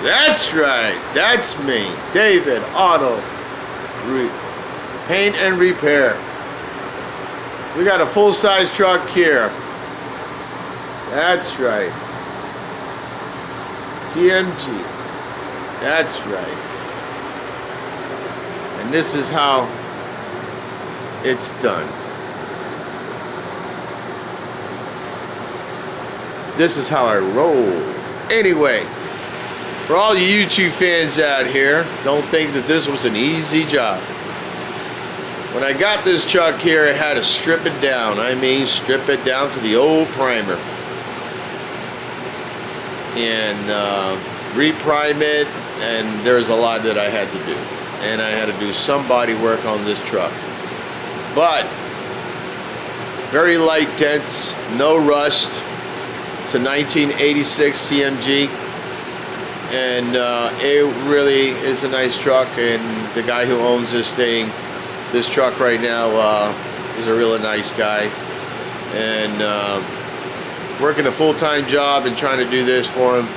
That's right. That's me, David Auto Paint and Repair. We got a full-size truck here. That's right. CNG. That's right. And this is how it's done. This is how I roll. Anyway, for all you YouTube fans out here, don't think that this was an easy job. When I got this truck here, I had to strip it down. I mean, strip it down to the old primer. And reprime it, and there's a lot that I had to do. And I had to do some body work on this truck. But, very light dents, no rust. It's a 1986 CNG. And it really is a nice truck, and the guy who owns this truck right now, is a really nice guy. And working a full-time job and trying to do this for him.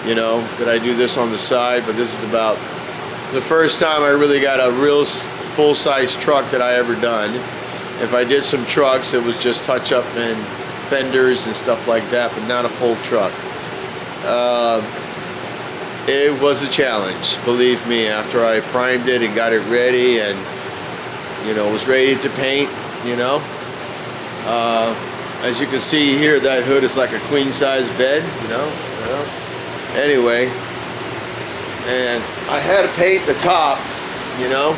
You know, that I do this on the side, but this is about the first time I really got a real full-size truck that I ever done. If I did some trucks, it was just touch-up and fenders and stuff like that, but not a full truck. It was a challenge, believe me, after I primed it and got it ready and, you know, was ready to paint, you know. As you can see here, that hood is like a queen-size bed, you know. Anyway, and I had to paint the top, you know.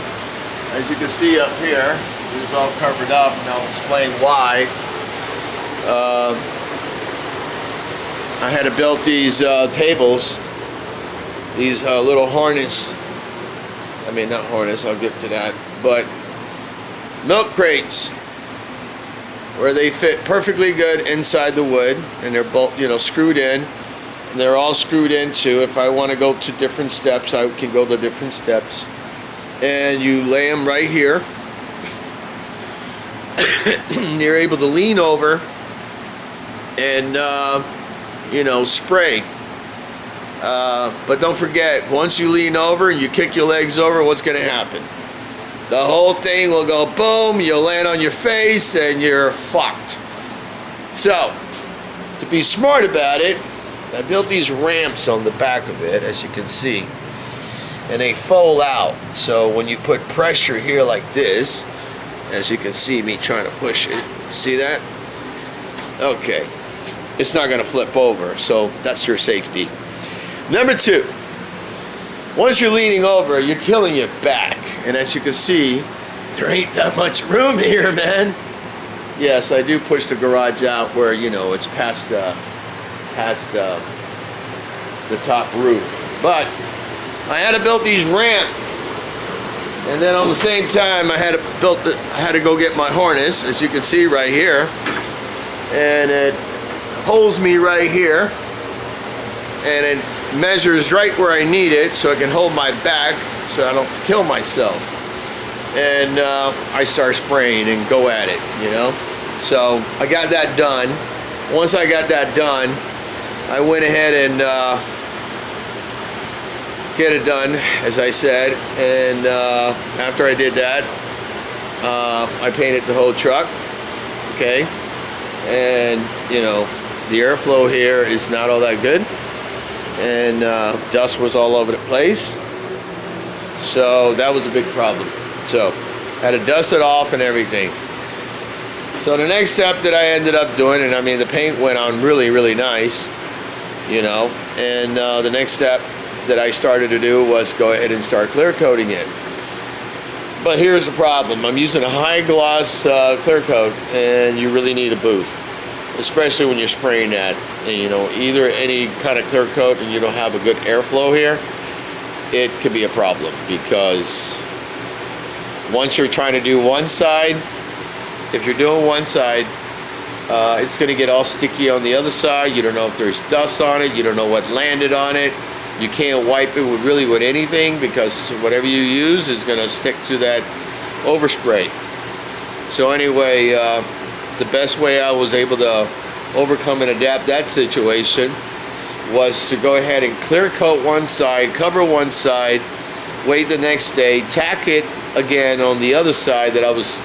As you can see up here, it's all covered up, and I'll explain why. I had to build these tables, these little harness, I mean not harness, I'll get to that, but milk crates, where they fit perfectly good inside the wood, and they're both, you know, screwed in. And they're all screwed into. If I want to go to different steps, I can go to different steps. And you lay them right here. You're able to lean over and, you know, spray. But don't forget, once you lean over and you kick your legs over, what's going to happen? The whole thing will go boom, you'll land on your face, and you're fucked. So, to be smart about it, I built these ramps on the back of it, as you can see, and they fold out. So when you put pressure here like this, as you can see me trying to push it, see that? Okay, it's not going to flip over, so that's your safety. Number two, once you're leaning over, you're killing your back, and as you can see, there ain't that much room here, man. Yes, I do push the garage out where, you know, it's past the top roof, but I had to build these ramp, and then on the same time I had to go get my harness, as you can see right here, and it holds me right here, and it measures right where I need it, so I can hold my back so I don't kill myself. And I start spraying and go at it, you know. So I got that done. Once I got that done, I went ahead and get it done, as I said, and after I did that, I painted the whole truck, okay, and you know, the airflow here is not all that good, and dust was all over the place, so that was a big problem. So I had to dust it off and everything. So the next step that I ended up doing, and I mean the paint went on really, really nice, you know, and the next step that I started to do was go ahead and start clear coating it. But here's the problem. I'm using a high gloss clear coat, and you really need a booth, especially when you're spraying that. And, you know, either any kind of clear coat and you don't have a good airflow here, it could be a problem, because once you're trying to do one side, if you're doing one side, it's going to get all sticky on the other side. You don't know if there's dust on it. You don't know what landed on it. You can't wipe it with anything, because whatever you use is going to stick to that overspray. So anyway, the best way I was able to overcome and adapt that situation was to go ahead and clear coat one side, cover one side, wait the next day, tack it again on the other side that I was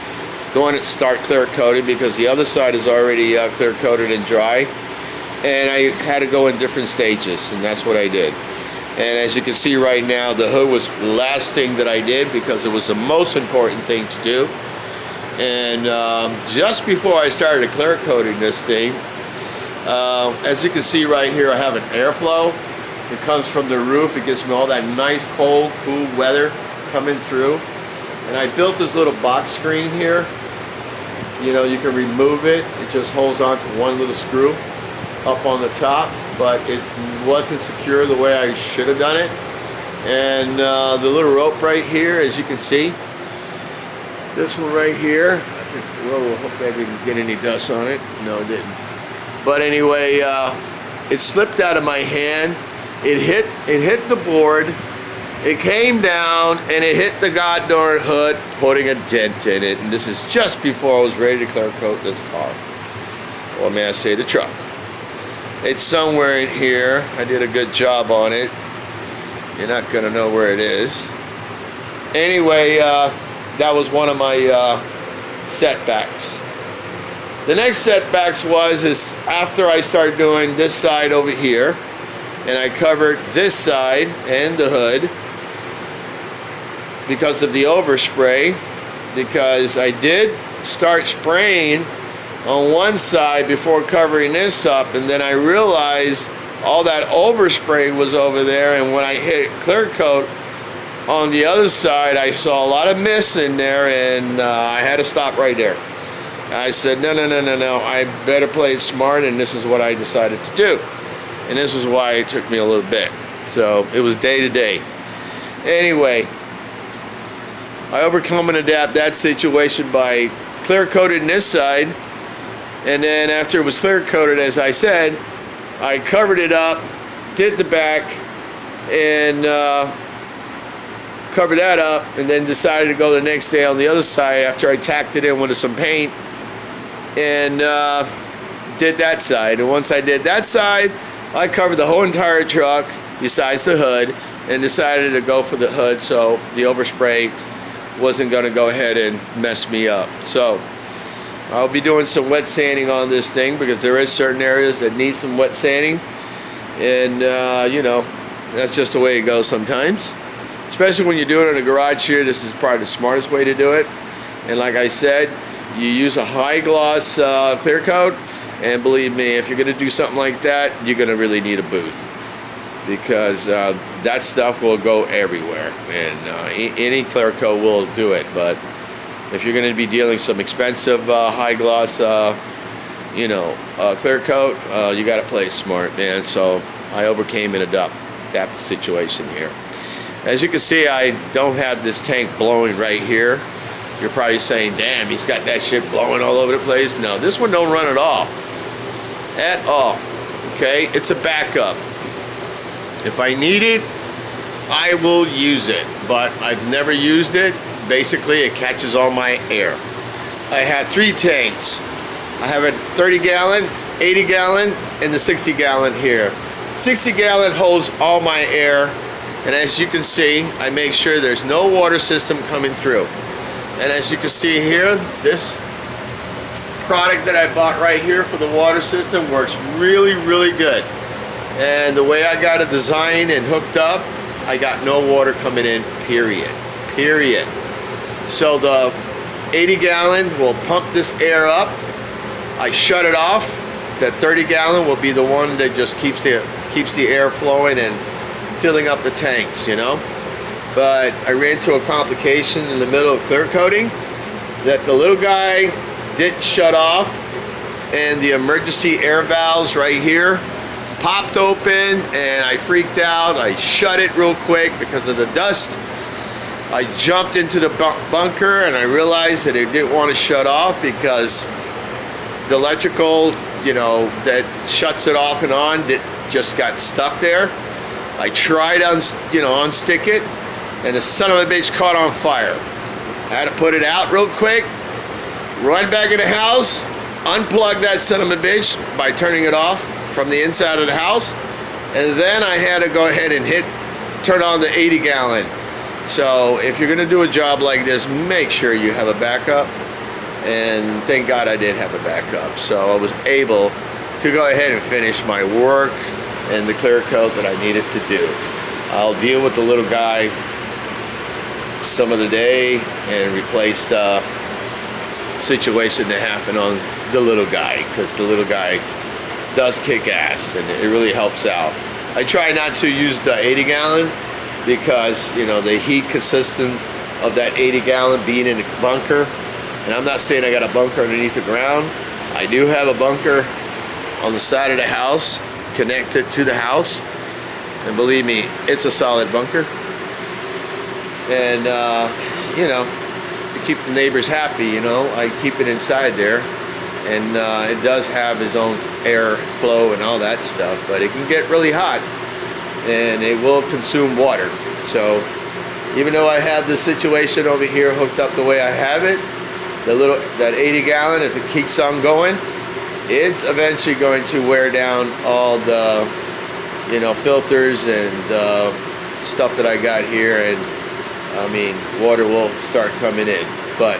going to start clear coating, because the other side is already clear coated and dry, and I had to go in different stages, and that's what I did. And as you can see right now, the hood was the last thing that I did because it was the most important thing to do. And just before I started clear coating this thing, as you can see right here, I have an airflow. It comes from the roof. It gives me all that nice cold, cool weather coming through. And I built this little box screen here. You know, you can remove it. It just holds on to one little screw up on the top, but it wasn't secure the way I should have done it. And the little rope right here, as you can see, this one right here, whoa, hope I didn't get any dust on it. No, it didn't. But anyway, it slipped out of my hand. It hit the board. It came down and it hit the goddamn hood, putting a dent in it. And this is just before I was ready to clear coat this car. Or may I say the truck. It's somewhere in here. I did a good job on it. You're not gonna know where it is. Anyway, that was one of my setbacks. The next setbacks is after I started doing this side over here, and I covered this side and the hood because of the overspray, because I did start spraying on one side before covering this up, and then I realized all that overspray was over there, and when I hit clear coat on the other side, I saw a lot of mist in there, and I had to stop right there. I said, no, I better play it smart, and this is what I decided to do. And this is why it took me a little bit. So it was day to day. Anyway, I overcome and adapt that situation by clear coating this side, and then after it was clear coated, as I said, I covered it up, did the back, and covered that up, and then decided to go the next day on the other side after I tacked it in with some paint, and did that side. And once I did that side, I covered the whole entire truck besides the hood, and decided to go for the hood so the overspray wasn't going to go ahead and mess me up. So I'll be doing some wet sanding on this thing, because there is certain areas that need some wet sanding, and you know, that's just the way it goes sometimes, especially when you're doing it in a garage here. This is probably the smartest way to do it. And like I said, you use a high gloss clear coat, and believe me, if you're going to do something like that, you're going to really need a booth, because that stuff will go everywhere, and any clear coat will do it. But if you're going to be dealing some expensive high gloss clear coat, you got to play smart, man. So I overcame and adapted that situation here. As you can see, I don't have this tank blowing right here. You're probably saying, damn, he's got that shit blowing all over the place. No, this one don't run at all. At all. Okay, it's a backup. If I need it, I will use it, but I've never used it. Basically, it catches all my air. I have 3 tanks. I have a 30-gallon, 80-gallon, and the 60-gallon here. 60-gallon holds all my air, and as you can see, I make sure there's no water system coming through. And as you can see here, this product that I bought right here for the water system works really, really good. And the way I got it designed and hooked up, I got no water coming in, period. So the 80-gallon will pump this air up. I shut it off. That 30-gallon will be the one that just keeps the air flowing and filling up the tanks, you know. But I ran into a complication in the middle of clear coating, that the little guy didn't shut off, and the emergency air valves right here popped open, and I freaked out. I shut it real quick because of the dust. I jumped into the bunker, and I realized that it didn't want to shut off because the electrical, you know, that shuts it off and on, just got stuck there. I tried unstick it, and the son of a bitch caught on fire. I had to put it out real quick, run back in the house, unplug that son of a bitch by turning it off from the inside of the house, And then I had to go ahead and turn on the 80 gallon. So if you're gonna do a job like this, make sure you have a backup. And thank God I did have a backup. So I was able to go ahead and finish my work and the clear coat that I needed to do. I'll deal with the little guy some of the day and replace the situation that happened on the little guy, because the little guy does kick ass and it really helps out. I try not to use the 80 gallon because, you know, the heat consistent of that 80 gallon being in a bunker, and I'm not saying I got a bunker underneath the ground. I do have a bunker on the side of the house connected to the house, and believe me, it's a solid bunker. And you know, to keep the neighbors happy, you know, I keep it inside there, and it does have its own air flow and all that stuff, but it can get really hot and it will consume water. So even though I have this situation over here hooked up the way I have it, that 80 gallon, if it keeps on going, it's eventually going to wear down all the, you know, filters and stuff that I got here, and I mean, water will start coming in. But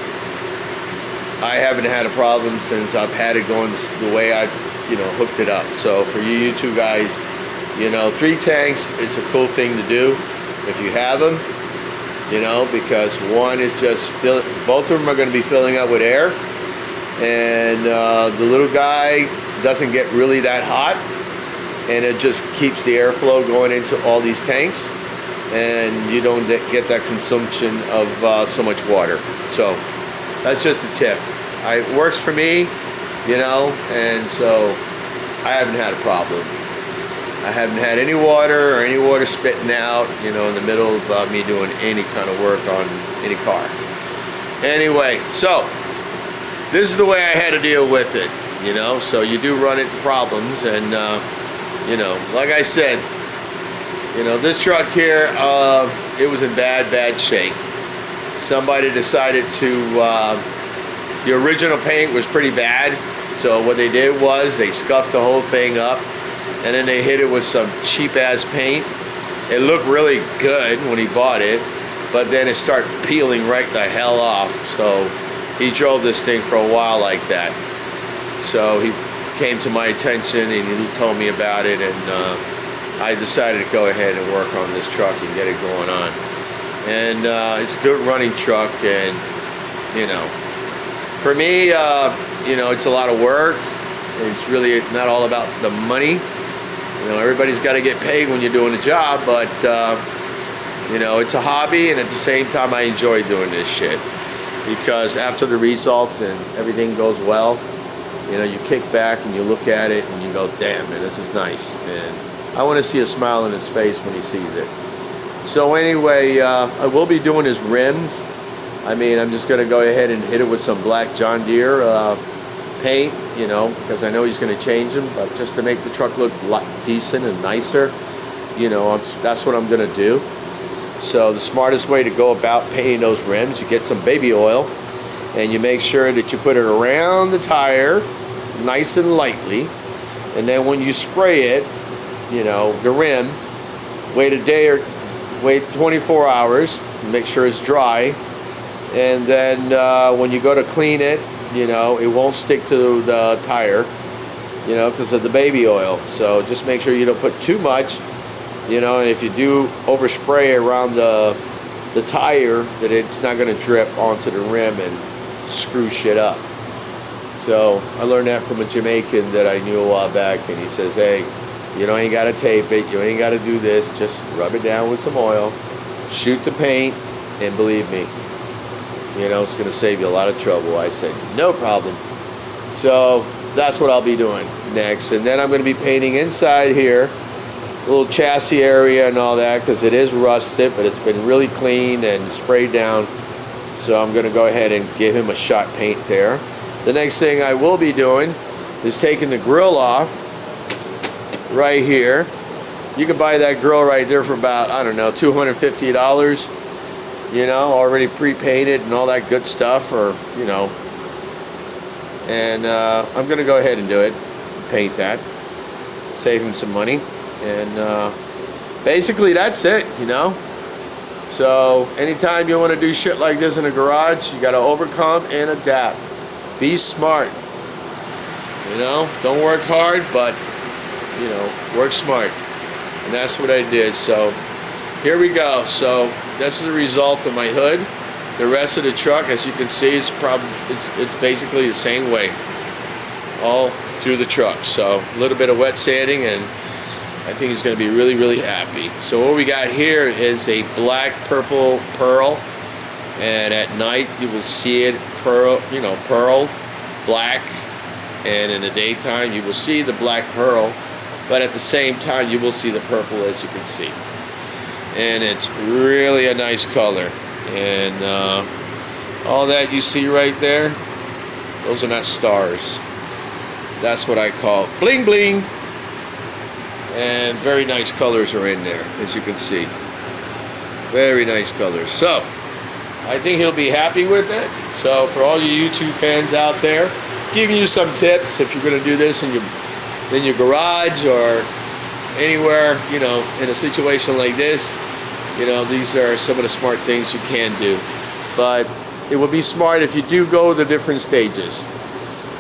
I haven't had a problem since I've had it going the way I've, you know, hooked it up. So for you two guys, you know, 3 tanks, it's a cool thing to do if you have them, you know, because one is just both of them are going to be filling up with air, and the little guy doesn't get really that hot, and it just keeps the airflow going into all these tanks, and you don't get that consumption of so much water. So that's just a tip. It works for me, you know, and so I haven't had a problem. I haven't had any water or any water spitting out, you know, in the middle of me doing any kind of work on any car. Anyway, so this is the way I had to deal with it, you know. So you do run into problems, and you know, like I said, you know, this truck here, it was in bad shape. Somebody decided to, the original paint was pretty bad, so what they did was they scuffed the whole thing up, and then they hit it with some cheap ass paint. It looked really good when he bought it, but then it started peeling right the hell off. So he drove this thing for a while like that. So he came to my attention and he told me about it, and I decided to go ahead and work on this truck and get it going on. And it's a good running truck, and you know, for me, you know, it's a lot of work. It's really not all about the money. You know, everybody's got to get paid when you're doing a job, but you know, it's a hobby, and at the same time I enjoy doing this shit, because after the results and everything goes well, you know, you kick back and you look at it and you go, damn man, this is nice, and I want to see a smile on his face when he sees it. So anyway, I will be doing his rims. I mean, I'm just going to go ahead and hit it with some black John Deere paint, you know, because I know he's going to change them, but just to make the truck look decent and nicer, you know, that's what I'm going to do. So the smartest way to go about painting those rims, you get some baby oil and you make sure that you put it around the tire nice and lightly, and then when you spray it, you know, the rim, wait 24 hours, make sure it's dry, and then when you go to clean it, you know, it won't stick to the tire, you know, because of the baby oil. So just make sure you don't put too much, you know, and if you do overspray around the tire, that it's not going to drip onto the rim and screw shit up. So I learned that from a Jamaican that I knew a while back, and he says, hey, you know, you ain't got to tape it, you ain't got to do this, just rub it down with some oil, shoot the paint, and believe me, you know, it's going to save you a lot of trouble. I said, no problem. So that's what I'll be doing next. And then I'm going to be painting inside here, a little chassis area and all that, because it is rusted, but it's been really cleaned and sprayed down. So I'm going to go ahead and give him a shot paint there. The next thing I will be doing is taking the grill off right here. You can buy that grill right there for about, I don't know, $250. You know, already pre-painted and all that good stuff, or, you know, and I'm going to go ahead and do it, paint that, save him some money. And basically that's it, you know. So anytime you want to do shit like this in a garage, you got to overcome and adapt. Be smart, you know. Don't work hard, but you know, work smart. And that's what I did. So here we go. So that's the result of my hood. The rest of the truck, as you can see, it's basically the same way all through the truck. So a little bit of wet sanding, and I think he's going to be really, really happy. So what we got here is a black purple pearl, and at night you will see it pearl, you know, pearl black, and in the daytime you will see the black pearl, but at the same time you will see the purple, as you can see. And it's really a nice color. And all that you see right there, those are not stars. That's what I call bling bling. And very nice colors are in there, as you can see. Very nice colors. So I think he'll be happy with it. So for all you YouTube fans out there, giving you some tips if you're going to do this in your garage or anywhere, you know, in a situation like this. You know, these are some of the smart things you can do. But it would be smart if you do go the different stages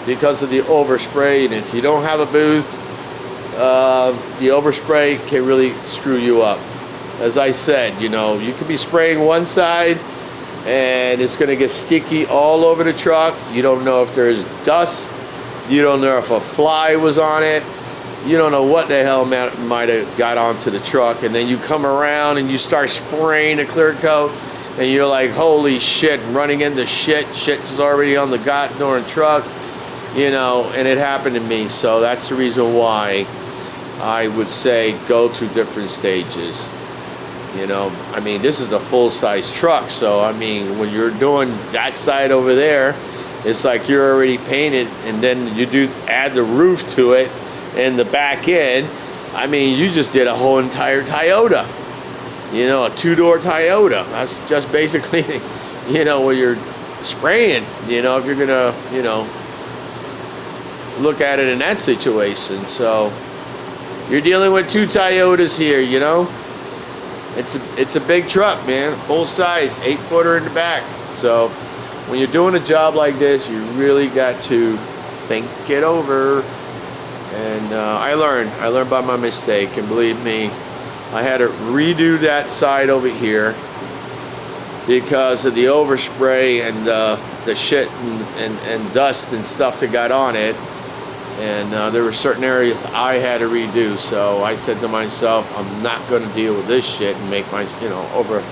because of the overspray. And if you don't have a booth, the overspray can really screw you up. As I said, you know, you could be spraying one side and it's going to get sticky all over the truck. You don't know if there's dust. You don't know if a fly was on it. You don't know what the hell might have got onto the truck. And then you come around and you start spraying a clear coat and you're like, holy shit, running into shit. Shit's already on the goddamn truck, you know, and it happened to me. So that's the reason why I would say go through different stages. You know, I mean, this is a full-size truck, so I mean, when you're doing that side over there, it's like you're already painted, and then you do add the roof to it and the back end. I mean, you just did a whole entire Toyota. You know, a two-door Toyota. That's just basically, you know, where you're spraying. You know, if you're gonna, you know, look at it in that situation. So you're dealing with two Toyotas here, you know. It's a big truck, man. Full size, 8-footer in the back. So when you're doing a job like this, you really got to think it over. And I learned by my mistake. And believe me, I had to redo that side over here because of the overspray and the shit and dust and stuff that got on it. And there were certain areas I had to redo, so I said to myself, I'm not going to deal with this shit and make my, you know,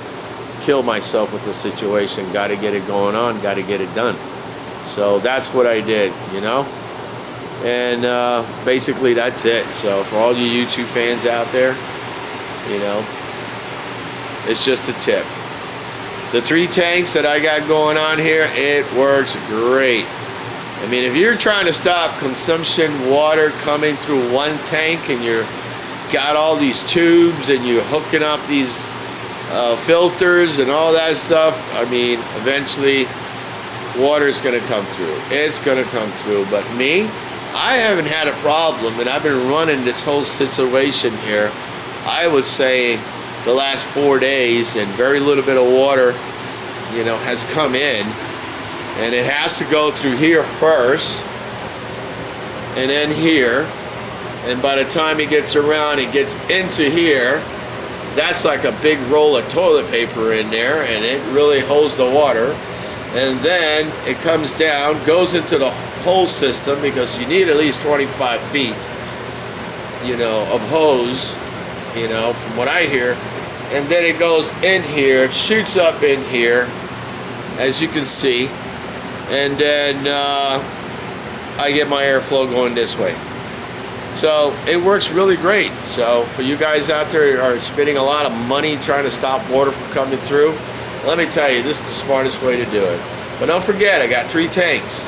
kill myself with the situation. Got to get it going on, got to get it done. So that's what I did, you know. And basically that's it. So for all you YouTube fans out there, you know, it's just a tip. The 3 tanks that I got going on here, it works great. I mean, if you're trying to stop consumption water coming through one tank and you're got all these tubes and you're hooking up these filters and all that stuff, I mean, eventually water's going to come through. It's going to come through. But me, I haven't had a problem, and I've been running this whole situation here, I would say, the last 4 days, and very little bit of water, you know, has come in. And it has to go through here first, and then here, and by the time it gets around, it gets into here. That's like a big roll of toilet paper in there, and it really holds the water. And then it comes down, goes into the whole system, because you need at least 25 feet, you know, of hose, you know, from what I hear. And then it goes in here, shoots up in here, as you can see. And then I get my airflow going this way. So it works really great. So for you guys out there who are spending a lot of money trying to stop water from coming through, let me tell you, this is the smartest way to do it. But don't forget, I got 3 tanks.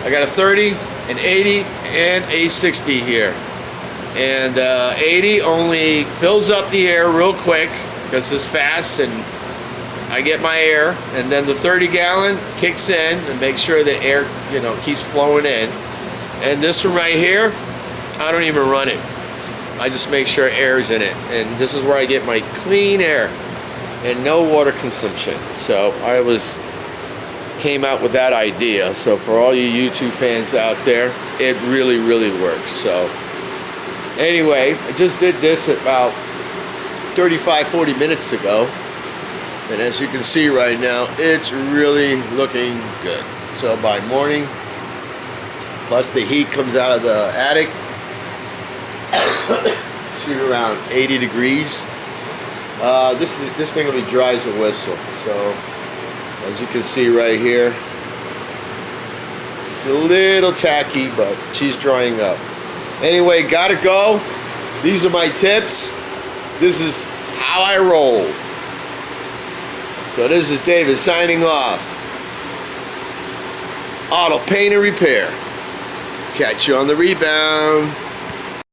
I got a 30, an 80, and a 60 here. And 80 only fills up the air real quick because it's fast, and I get my air, and then the 30-gallon kicks in and makes sure the air, you know, keeps flowing in. And this one right here, I don't even run it. I just make sure air's in it, and this is where I get my clean air and no water consumption. So I came out with that idea. So for all you YouTube fans out there, it really works. So anyway, I just did this about 35-40 minutes ago, and as you can see right now, it's really looking good. So by morning, plus the heat comes out of the attic, shoot around 80 degrees. This thing will be dry as a whistle. So as you can see right here, it's a little tacky, but she's drying up. Anyway, gotta go. These are my tips. This is how I roll. So this is David signing off. Auto paint and repair. Catch you on the rebound.